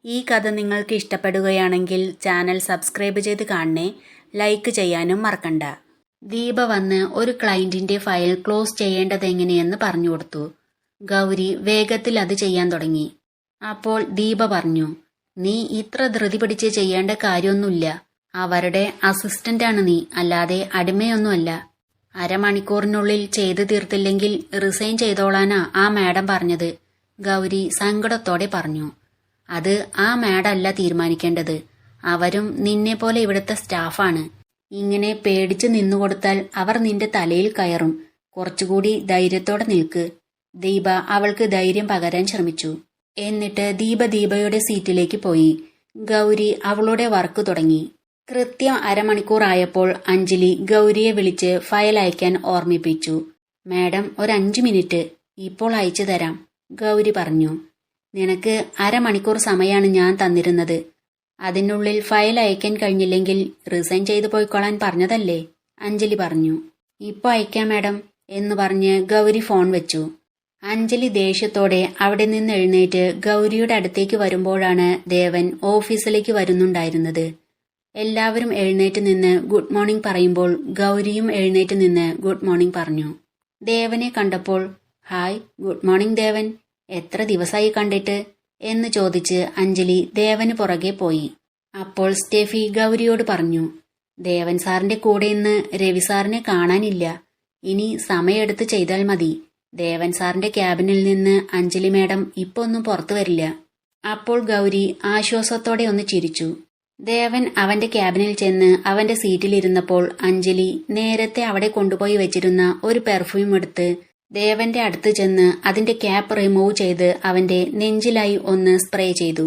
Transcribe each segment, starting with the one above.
ഈ കഥ നിങ്ങൾക്ക് ഇഷ്ടപ്പെടുകയാണെങ്കിൽ ചാനൽ സബ്സ്ക്രൈബ് ചെയ്ത് കാണണേ, ലൈക്ക് ചെയ്യാനും മറക്കണ്ട. ദീപ വന്ന് ഒരു ക്ലയന്റിന്റെ ഫയൽ ക്ലോസ് ചെയ്യേണ്ടത് എങ്ങനെയെന്ന് പറഞ്ഞു കൊടുത്തു. ഗൗരി വേഗത്തിൽ അത് ചെയ്യാൻ തുടങ്ങി. അപ്പോൾ ദീപ പറഞ്ഞു, നീ ഇത്ര ധൃതി പിടിച്ച് ചെയ്യേണ്ട കാര്യമൊന്നുമില്ല. അവരുടെ അസിസ്റ്റന്റാണ് നീ, അല്ലാതെ അടിമയൊന്നുമല്ല. അരമണിക്കൂറിനുള്ളിൽ ചെയ്തു തീർത്തില്ലെങ്കിൽ റിസൈൻ ചെയ്തോളാനാ ആ മാഡം പറഞ്ഞത്. ഗൗരി സങ്കടത്തോടെ പറഞ്ഞു. അത് ആ മാഡമല്ല തീരുമാനിക്കേണ്ടത്. അവരും നിന്നെ പോലെ ഇവിടുത്തെ സ്റ്റാഫാണ്. ഇങ്ങനെ പേടിച്ച് നിന്നുകൊടുത്താൽ അവർ നിന്റെ തലയിൽ കയറും. കുറച്ചുകൂടി ധൈര്യത്തോടെ നിൽക്ക്. ദീപ അവൾക്ക് ധൈര്യം പകരാൻ ശ്രമിച്ചു. എന്നിട്ട് ദീപയുടെ സീറ്റിലേക്ക് പോയി. ഗൗരി അവളുടെ വർക്ക് തുടങ്ങി. കൃത്യം അരമണിക്കൂറായപ്പോൾ അഞ്ജലി ഗൗരിയെ വിളിച്ച് ഫയൽ അയക്കാൻ ഓർമ്മിപ്പിച്ചു. മാഡം, ഒരു 5 മിനിറ്റ്, ഇപ്പോൾ അയച്ചു തരാം, ഗൗരി പറഞ്ഞു. നിനക്ക് അരമണിക്കൂർ സമയമാണ് ഞാൻ തന്നിരുന്നത്. അതിനുള്ളിൽ ഫയൽ അയക്കാൻ കഴിഞ്ഞില്ലെങ്കിൽ റിസൈൻ ചെയ്തു പോയിക്കൊള്ളാൻ പറഞ്ഞതല്ലേ, അഞ്ജലി പറഞ്ഞു. ഇപ്പോൾ അയക്കാം മാഡം എന്ന് പറഞ്ഞ് ഗൗരി ഫോൺ വെച്ചു. അഞ്ജലി ദേഷ്യത്തോടെ അവിടെ നിന്ന് എഴുന്നേറ്റ് ഗൗരിയുടെ അടുത്തേക്ക് വരുമ്പോഴാണ് ദേവൻ ഓഫീസിലേക്ക് വരുന്നുണ്ടായിരുന്നത്. എല്ലാവരും എഴുന്നേറ്റ് നിന്ന് ഗുഡ് മോർണിംഗ് പറയുമ്പോൾ ഗൗരിയും എഴുന്നേറ്റ് നിന്ന് ഗുഡ് മോർണിംഗ് പറഞ്ഞു. ദേവനെ കണ്ടപ്പോൾ, ഹായ്, ഗുഡ് മോർണിംഗ് ദേവൻ, എത്ര ദിവസമായി കണ്ടിട്ട് എന്ന് ചോദിച്ച് അഞ്ജലി ദേവന് പുറകെ പോയി. അപ്പോൾ സ്റ്റെഫി ഗൗരിയോട് പറഞ്ഞു, ദേവൻ സാറിന്റെ കൂടെ ഇന്ന് രവി സാറിനെ കാണാനില്ല. ഇനി സമയെടുത്ത് ചെയ്താൽ മതി. ദേവൻ സാറിന്റെ ക്യാബിനിൽ നിന്ന് അഞ്ജലി മാഡം ഇപ്പൊ ഒന്നും പുറത്തു വരില്ല. അപ്പോൾ ഗൗരി ആശ്വാസത്തോടെ ഒന്ന് ചിരിച്ചു. ദേവൻ അവന്റെ ക്യാബിനിൽ ചെന്ന് അവന്റെ സീറ്റിലിരുന്നപ്പോൾ അഞ്ജലി നേരത്തെ അവിടെ കൊണ്ടുപോയി വെച്ചിരുന്ന ഒരു പെർഫ്യൂം എടുത്ത് ദേവന്റെ അടുത്ത് ചെന്ന് അതിന്റെ ക്യാപ്പ് റിമൂവ് ചെയ്ത് അവന്റെ നെഞ്ചിലായി ഒന്ന് സ്പ്രേ ചെയ്തു.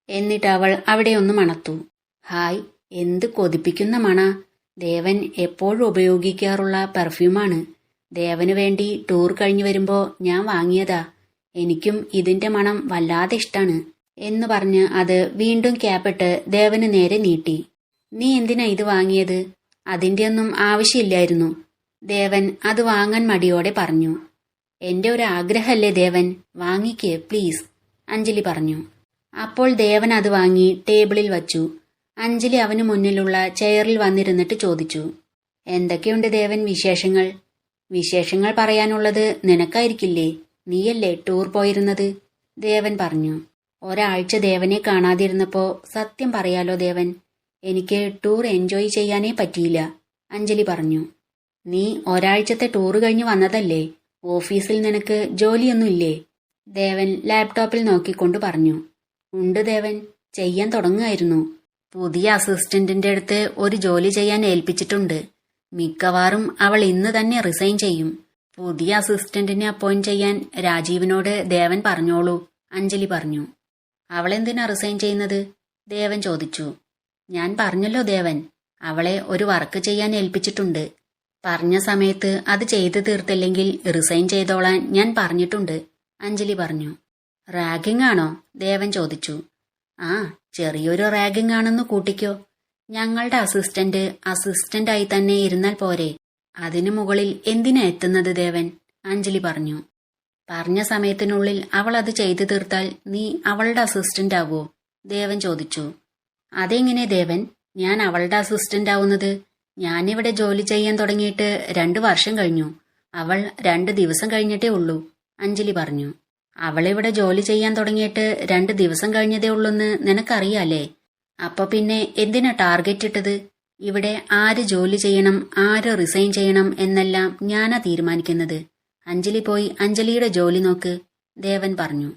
എന്നിട്ട് അവൾ അവിടെ ഒന്ന് മണത്തു. ഹായ്, എന്ത് കൊതിപ്പിക്കുന്ന മണ! ദേവൻ എപ്പോഴും ഉപയോഗിക്കാറുള്ള പെർഫ്യൂമാണ്. ദേവന് വേണ്ടി ടൂർ കഴിഞ്ഞു വരുമ്പോ ഞാൻ വാങ്ങിയതാ. എനിക്കും ഇതിന്റെ മണം വല്ലാതെ ഇഷ്ടാണ് എന്ന് പറഞ്ഞ് അത് വീണ്ടും ക്യാപ്പിട്ട് ദേവന് നേരെ നീട്ടി. നീ എന്തിനാ ഇത് വാങ്ങിയത്? അതിന്റെ ഒന്നും ആവശ്യമില്ലായിരുന്നു. ദേവൻ അത് വാങ്ങാൻ മടിയോടെ പറഞ്ഞു. എന്റെ ഒരു ആഗ്രഹമല്ലേ ദേവൻ, വാങ്ങിക്ക് പ്ലീസ്, അഞ്ജലി പറഞ്ഞു. അപ്പോൾ ദേവൻ അത് വാങ്ങി ടേബിളിൽ വച്ചു. അഞ്ജലി അവന് മുന്നിലുള്ള ചെയറിൽ വന്നിരുന്നിട്ട് ചോദിച്ചു, എന്തൊക്കെയുണ്ട് ദേവൻ വിശേഷങ്ങൾ? വിശേഷങ്ങൾ പറയാനുള്ളത് നിനക്കായിരിക്കില്ലേ, നീയല്ലേ ടൂർ പോയിരുന്നത്, ദേവൻ പറഞ്ഞു. ഒരാഴ്ച ദേവനെ കാണാതിരുന്നപ്പോ സത്യം പറയാലോ ദേവൻ, എനിക്ക് ടൂർ എൻജോയ് ചെയ്യാനേ പറ്റിയില്ല, അഞ്ജലി പറഞ്ഞു. നീ ഒരാഴ്ചത്തെ ടൂർ കഴിഞ്ഞ് വന്നതല്ലേ, ഓഫീസിൽ നിനക്ക് ജോലിയൊന്നുമില്ലേ? ദേവൻ ലാപ്ടോപ്പിൽ നോക്കിക്കൊണ്ട് പറഞ്ഞു. ഉണ്ട് ദേവൻ, ചെയ്യാൻ തുടങ്ങുമായിരുന്നു. പുതിയ അസിസ്റ്റന്റിന്റെ അടുത്ത് ഒരു ജോലി ചെയ്യാൻ ഏൽപ്പിച്ചിട്ടുണ്ട്. മിക്കവാറും അവൾ ഇന്ന് തന്നെ റിസൈൻ ചെയ്യും. പുതിയ അസിസ്റ്റന്റിനെ അപ്പോയിന്റ് ചെയ്യാൻ രാജീവിനോട് ദേവൻ പറഞ്ഞോളൂ, അഞ്ജലി പറഞ്ഞു. അവളെന്തിനാ റിസൈൻ ചെയ്യുന്നത്, ദേവൻ ചോദിച്ചു. ഞാൻ പറഞ്ഞല്ലോ ദേവൻ, അവളെ ഒരു വർക്ക് ചെയ്യാൻ ഏൽപ്പിച്ചിട്ടുണ്ട്. പറഞ്ഞ സമയത്ത് അത് ചെയ്തു തീർത്തില്ലെങ്കിൽ റിസൈൻ ചെയ്തോളാൻ ഞാൻ പറഞ്ഞിട്ടുണ്ട്, അഞ്ജലി പറഞ്ഞു. റാഗിംഗ് ആണോ, ദേവൻ ചോദിച്ചു. ആ, ചെറിയൊരു റാഗിംഗ് ആണെന്ന് കൂട്ടിക്കോ. ഞങ്ങളുടെ അസിസ്റ്റന്റായി തന്നെ ഇരുന്നാൽ പോരെ, അതിനു മുകളിൽ എന്തിനാ എത്തുന്നത് ദേവൻ, അഞ്ജലി പറഞ്ഞു. പറഞ്ഞ സമയത്തിനുള്ളിൽ അവൾ അത് ചെയ്തു തീർത്താൽ നീ അവളുടെ അസിസ്റ്റന്റ് ആവോ, ദേവൻ ചോദിച്ചു. അതെങ്ങനെ ദേവൻ ഞാൻ അവളുടെ അസിസ്റ്റന്റ് ആവുന്നത്? ഞാനിവിടെ ജോലി ചെയ്യാൻ തുടങ്ങിയിട്ട് 2 വർഷം കഴിഞ്ഞു. അവൾ 2 ദിവസം കഴിഞ്ഞിട്ടേ ഉള്ളൂ, അഞ്ജലി പറഞ്ഞു. അവളിവിടെ ജോലി ചെയ്യാൻ തുടങ്ങിയിട്ട് 2 ദിവസം കഴിഞ്ഞതേ ഉള്ളൂന്ന് നിനക്കറിയാലേ. അപ്പൊ പിന്നെ എന്തിനാ ടാർഗറ്റ് ഇട്ടത്? ഇവിടെ ആര് ജോലി ചെയ്യണം, ആര് റിസൈൻ ചെയ്യണം എന്നെല്ലാം ഞാനാ തീരുമാനിക്കുന്നത്. അഞ്ജലി പോയി അഞ്ജലിയുടെ ജോലി നോക്ക്, ദേവൻ പറഞ്ഞു.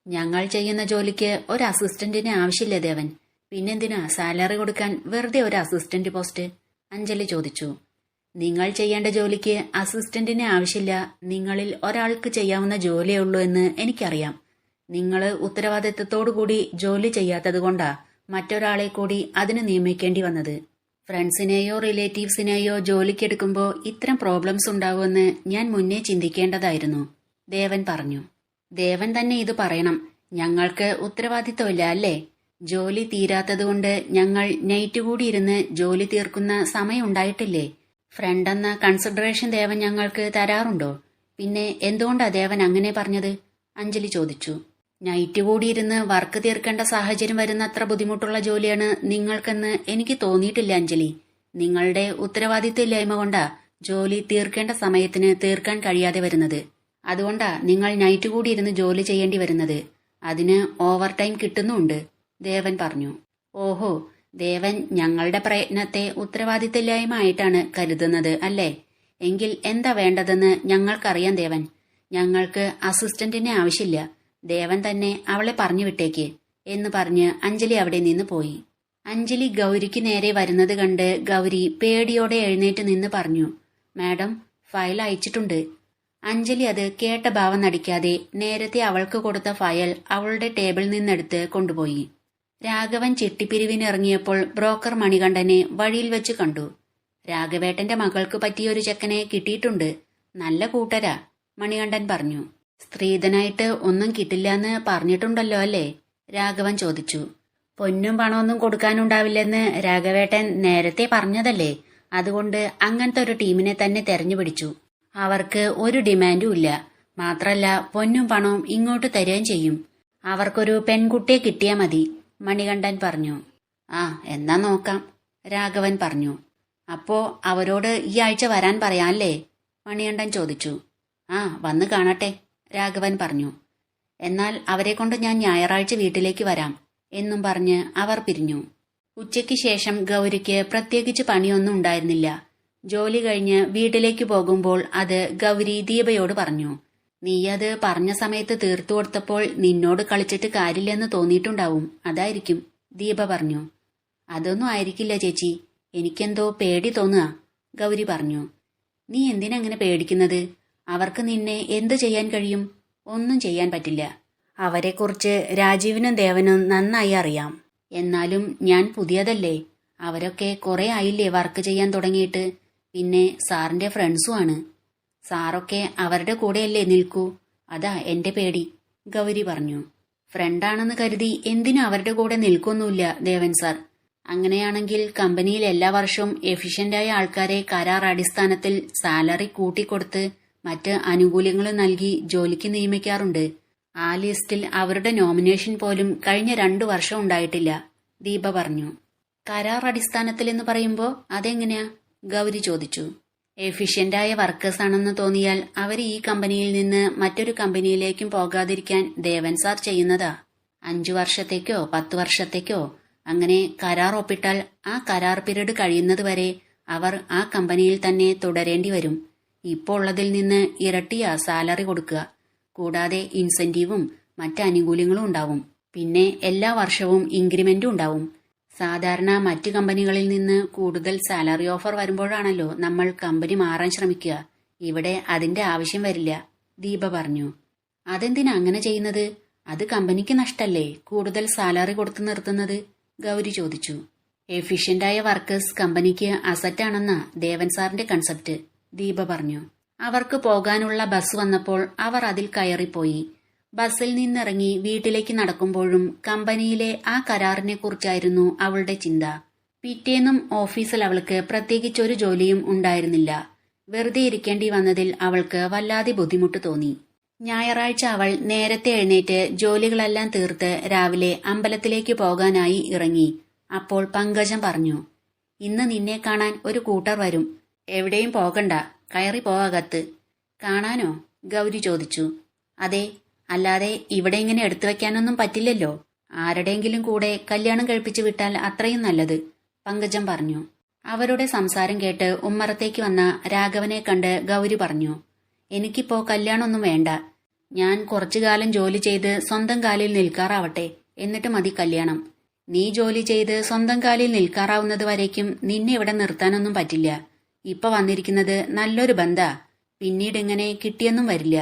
ഞങ്ങൾ ചെയ്യുന്ന ജോലിക്ക് ഒരു അസിസ്റ്റന്റിനെ ആവശ്യമില്ല ദേവൻ. പിന്നെന്തിനാ സാലറി കൊടുക്കാൻ വെറുതെ ഒരു അസിസ്റ്റന്റ് പോസ്റ്റ്, അഞ്ജലി ചോദിച്ചു. നിങ്ങൾ ചെയ്യേണ്ട ജോലിക്ക് അസിസ്റ്റന്റിനെ ആവശ്യമില്ല. നിങ്ങളിൽ ഒരാൾക്ക് ചെയ്യാവുന്ന ജോലിയേ ഉള്ളൂ എന്ന് എനിക്കറിയാം. നിങ്ങൾ ഉത്തരവാദിത്തത്തോടുകൂടി ജോലി ചെയ്യാത്തത് കൊണ്ടാ മറ്റൊരാളെ കൂടി അതിന് നിയമിക്കേണ്ടി വന്നത്. ഫ്രണ്ട്സിനെയോ റിലേറ്റീവ്സിനെയോ ജോലിക്കെടുക്കുമ്പോൾ ഇത്തരം പ്രോബ്ലംസ് ഉണ്ടാവുമെന്ന് ഞാൻ മുന്നേ ചിന്തിക്കേണ്ടതായിരുന്നു, ദേവൻ പറഞ്ഞു. ദേവൻ തന്നെ ഇത് പറയണം. ഞങ്ങൾക്ക് ഉത്തരവാദിത്തമില്ല അല്ലേ? ജോലി തീരാത്തതുകൊണ്ട് ഞങ്ങൾ നൈറ്റ് കൂടി ഇരുന്ന് ജോലി തീർക്കുന്ന സമയം ഉണ്ടായിട്ടില്ലേ? ഫ്രണ്ടെന്ന കൺസിഡറേഷൻ ദേവൻ ഞങ്ങൾക്ക് തരാറുണ്ടോ? പിന്നെ എന്തുകൊണ്ടാ ദേവൻ അങ്ങനെ പറഞ്ഞത്, അഞ്ജലി ചോദിച്ചു. നൈറ്റ് കൂടി ഇരുന്ന് വർക്ക് തീർക്കേണ്ട സാഹചര്യം വരുന്നത്ര ബുദ്ധിമുട്ടുള്ള ജോലിയാണ് നിങ്ങൾക്കെന്ന് എനിക്ക് തോന്നിയിട്ടില്ല അഞ്ജലി. നിങ്ങളുടെ ഉത്തരവാദിത്തമില്ലായ്മ കൊണ്ടാ ജോലി തീർക്കേണ്ട സമയത്തിന് തീർക്കാൻ കഴിയാതെ വരുന്നത്. അതുകൊണ്ടാ നിങ്ങൾ നൈറ്റ് കൂടി ഇരുന്ന് ജോലി ചെയ്യേണ്ടി വരുന്നത്. അതിന് ഓവർ ടൈം കിട്ടുന്നുമുണ്ട്, ദേവൻ പറഞ്ഞു. ഓഹോ, ദേവൻ ഞങ്ങളുടെ പ്രയത്നത്തെ ഉത്തരവാദിത്തമില്ലായ്മ ആയിട്ടാണ് കരുതുന്നത് അല്ലേ? എങ്കിൽ എന്താ വേണ്ടതെന്ന് ഞങ്ങൾക്കറിയാം ദേവൻ. ഞങ്ങൾക്ക് അസിസ്റ്റന്റിനെ ആവശ്യമില്ല. ദേവൻ തന്നെ അവളെ പറഞ്ഞു വിട്ടേക്ക് എന്ന് പറഞ്ഞ് അഞ്ജലി അവിടെ നിന്ന് പോയി. അഞ്ജലി ഗൗരിക്ക് നേരെ വരുന്നത് കണ്ട് ഗൗരി പേടിയോടെ എഴുന്നേറ്റ് നിന്ന് പറഞ്ഞു, മാഡം, ഫയൽ അയച്ചിട്ടുണ്ട്. അഞ്ജലി അത് കേട്ട ഭാവം നടിക്കാതെ നേരത്തെ അവൾക്ക് കൊടുത്ത ഫയൽ അവളുടെ ടേബിളിൽ നിന്നെടുത്ത് കൊണ്ടുപോയി. രാഘവൻ ചിട്ടിപ്പിരിവിനിറങ്ങിയപ്പോൾ ബ്രോക്കർ മണികണ്ഠനെ വഴിയിൽ വെച്ച് കണ്ടു. രാഘവേട്ടന്റെ മകൾക്ക് പറ്റിയൊരു ചെക്കനെ കിട്ടിയിട്ടുണ്ട്, നല്ല കൂട്ടരാ, മണികണ്ഠൻ പറഞ്ഞു. സ്ത്രീധനായിട്ട് ഒന്നും കിട്ടില്ലെന്ന് പറഞ്ഞിട്ടുണ്ടല്ലോ അല്ലേ? രാഘവൻ ചോദിച്ചു. പൊന്നും പണമൊന്നും കൊടുക്കാനുണ്ടാവില്ലെന്ന് രാഘവേട്ടൻ നേരത്തെ പറഞ്ഞതല്ലേ? അതുകൊണ്ട് അങ്ങനത്തെ ഒരു ടീമിനെ തന്നെ തെരഞ്ഞുപിടിച്ചു. അവർക്ക് ഒരു ഡിമാൻഡും ഇല്ല. മാത്രല്ല പൊന്നും പണവും ഇങ്ങോട്ട് തരുകയും ചെയ്യും. അവർക്കൊരു പെൺകുട്ടിയെ കിട്ടിയാ മതി, മണികണ്ഠൻ പറഞ്ഞു. ആ, എന്നാ നോക്കാം, രാഘവൻ പറഞ്ഞു. അപ്പോ അവരോട് ഈ ആഴ്ച വരാൻ പറയാല്ലേ? മണികണ്ഠൻ ചോദിച്ചു. ആ, വന്ന് കാണട്ടെ, രാഘവൻ പറഞ്ഞു. എന്നാൽ അവരെ കൊണ്ട് ഞാൻ ഞായറാഴ്ച വീട്ടിലേക്ക് വരാം എന്നും പറഞ്ഞ് അവർ പിരിഞ്ഞു. ഉച്ചയ്ക്ക് ശേഷം ഗൗരിക്ക് പ്രത്യേകിച്ച് പണിയൊന്നും ഉണ്ടായിരുന്നില്ല. ജോലി കഴിഞ്ഞ് വീട്ടിലേക്ക് പോകുമ്പോൾ അത് ഗൗരി ദീപയോട് പറഞ്ഞു. നീയത് പറഞ്ഞ സമയത്ത് തീർത്തു കൊടുത്തപ്പോൾ നിന്നോട് കളിച്ചിട്ട് കാര്യമില്ലെന്ന് തോന്നിയിട്ടുണ്ടാവും, അതായിരിക്കും, ദീപ പറഞ്ഞു. അതൊന്നും ആയിരിക്കില്ല ചേച്ചി, എനിക്കെന്തോ പേടി തോന്നുക, ഗൗരി പറഞ്ഞു. നീ എന്തിനങ്ങനെ പേടിക്കുന്നത്? അവർക്ക് നിന്നെ എന്ത് ചെയ്യാൻ കഴിയും? ഒന്നും ചെയ്യാൻ പറ്റില്ല. അവരെക്കുറിച്ച് രാജീവിനും ദേവനും നന്നായി അറിയാം. എന്നാലും ഞാൻ പുതിയതല്ലേ. അവരൊക്കെ കുറെ ആയില്ലേ വർക്ക് ചെയ്യാൻ തുടങ്ങിയിട്ട്. പിന്നെ സാറിന്റെ ഫ്രണ്ട്സും ആണ്. സാറൊക്കെ അവരുടെ കൂടെയല്ലേ നിൽക്കൂ. അതാ എന്റെ പേടി, ഗൗരി പറഞ്ഞു. ഫ്രണ്ടാണെന്ന് കരുതി എന്തിനും അവരുടെ കൂടെ നിൽക്കൊന്നുമില്ല ദേവൻ സാർ. അങ്ങനെയാണെങ്കിൽ കമ്പനിയിൽ എല്ലാ വർഷവും എഫിഷ്യന്റായ ആൾക്കാരെ കരാർ അടിസ്ഥാനത്തിൽ സാലറി കൂട്ടിക്കൊടുത്ത് മറ്റ് ആനുകൂല്യങ്ങളും നൽകി ജോലിക്ക് നിയമിക്കാറുണ്ട്. ആ ലിസ്റ്റിൽ അവരുടെ നോമിനേഷൻ പോലും കഴിഞ്ഞ 2 വർഷം ഉണ്ടായിട്ടില്ല, ദീപ പറഞ്ഞു. കരാർ അടിസ്ഥാനത്തിൽ എന്ന് പറയുമ്പോ അതെങ്ങനെയാ? ഗൗരി ചോദിച്ചു. എഫിഷ്യന്റായ വർക്കേഴ്സ് ആണെന്ന് തോന്നിയാൽ അവർ ഈ കമ്പനിയിൽ നിന്ന് മറ്റൊരു കമ്പനിയിലേക്കും പോകാതിരിക്കാൻ ദേവൻ സാർ ചെയ്യുന്നതാ. 5 വർഷത്തേക്കോ 10 വർഷത്തേക്കോ അങ്ങനെ കരാർ ഒപ്പിട്ടാൽ ആ കരാർ പീരീഡ് കഴിയുന്നത് വരെ അവർ ആ കമ്പനിയിൽ തന്നെ തുടരേണ്ടി വരും. ഇപ്പോൾ ഉള്ളതിൽ നിന്ന് ഇരട്ടിയാ സാലറി കൊടുക്കുക. കൂടാതെ ഇൻസെന്റീവും മറ്റ് ആനുകൂല്യങ്ങളും ഉണ്ടാവും. പിന്നെ എല്ലാ വർഷവും ഇൻക്രിമെന്റും ഉണ്ടാവും. സാധാരണ മറ്റു കമ്പനികളിൽ നിന്ന് കൂടുതൽ സാലറി ഓഫർ വരുമ്പോഴാണല്ലോ നമ്മൾ കമ്പനി മാറാൻ ശ്രമിക്കുക. ഇവിടെ അതിന്റെ ആവശ്യം വരില്ല, ദീപ പറഞ്ഞു. അതെന്തിനാ അങ്ങനെ ചെയ്യുന്നത്? അത് കമ്പനിക്ക് നഷ്ടല്ലേ കൂടുതൽ സാലറി കൊടുത്തു നിർത്തുന്നത്, ഗൗരി ചോദിച്ചു. എഫിഷ്യന്റായ വർക്കേഴ്സ് കമ്പനിക്ക് അസറ്റാണെന്നാ ദേവൻ സാറിന്റെ കൺസെപ്റ്റ്, ദീപ പറഞ്ഞു. അവർക്ക് പോകാനുള്ള ബസ് വന്നപ്പോൾ അവർ അതിൽ കയറിപ്പോയി. ബസ്സിൽ നിന്നിറങ്ങി വീട്ടിലേക്ക് നടക്കുമ്പോഴും കമ്പനിയിലെ ആ കരാറിനെ കുറിച്ചായിരുന്നു അവളുടെ ചിന്ത. പിറ്റേന്നും ഓഫീസിൽ അവൾക്ക് പ്രത്യേകിച്ചൊരു ജോലിയും ഉണ്ടായിരുന്നില്ല. വെറുതെ ഇരിക്കേണ്ടി വന്നതിൽ അവൾക്ക് വല്ലാതെ ബുദ്ധിമുട്ട് തോന്നി. ഞായറാഴ്ച അവൾ നേരത്തെ എഴുന്നേറ്റ് ജോലികളെല്ലാം തീർത്ത് രാവിലെ അമ്പലത്തിലേക്ക് പോകാനായി ഇറങ്ങി. അപ്പോൾ പങ്കജം പറഞ്ഞു, ഇന്ന് നിന്നെ കാണാൻ ഒരു കൂട്ടർ വരും. എവിടെയും പോകണ്ട, കയറി പോകത്ത്. കാണാനോ? ഗൗരി ചോദിച്ചു. അതെ, അല്ലാതെ ഇവിടെ ഇങ്ങനെ എടുത്തു വെക്കാനൊന്നും പറ്റില്ലല്ലോ. ആരുടെയെങ്കിലും കൂടെ കല്യാണം കഴിപ്പിച്ചു വിട്ടാൽ അത്രയും നല്ലത്, പങ്കജം പറഞ്ഞു. അവരുടെ സംസാരം കേട്ട് ഉമ്മറത്തേക്ക് വന്ന രാഘവനെ കണ്ട് ഗൗരി പറഞ്ഞു, എനിക്കിപ്പോ കല്യാണമൊന്നും വേണ്ട. ഞാൻ കുറച്ചുകാലം ജോലി ചെയ്ത് സ്വന്തം കാലിൽ നിൽക്കാറാവട്ടെ, എന്നിട്ട് മതി കല്യാണം. നീ ജോലി ചെയ്ത് സ്വന്തം കാലിൽ നിൽക്കാറാവുന്നത് വരേക്കും നിന്നെ ഇവിടെ നിർത്താനൊന്നും പറ്റില്ല. ഇപ്പൊ വന്നിരിക്കുന്നത് നല്ലൊരു ബന്ധാ, പിന്നീട് ഇങ്ങനെ കിട്ടിയെന്നും വരില്ല.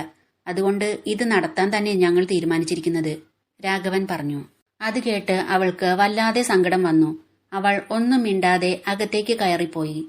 അതുകൊണ്ട് ഇത് നടത്താൻ തന്നെ ഞങ്ങൾ തീരുമാനിച്ചിരിക്കുന്നത്, രാഘവൻ പറഞ്ഞു. അത് കേട്ട് അവൾക്ക് വല്ലാതെ സങ്കടം വന്നു. അവൾ ഒന്നും മിണ്ടാതെ അകത്തേക്ക് കയറിപ്പോയി.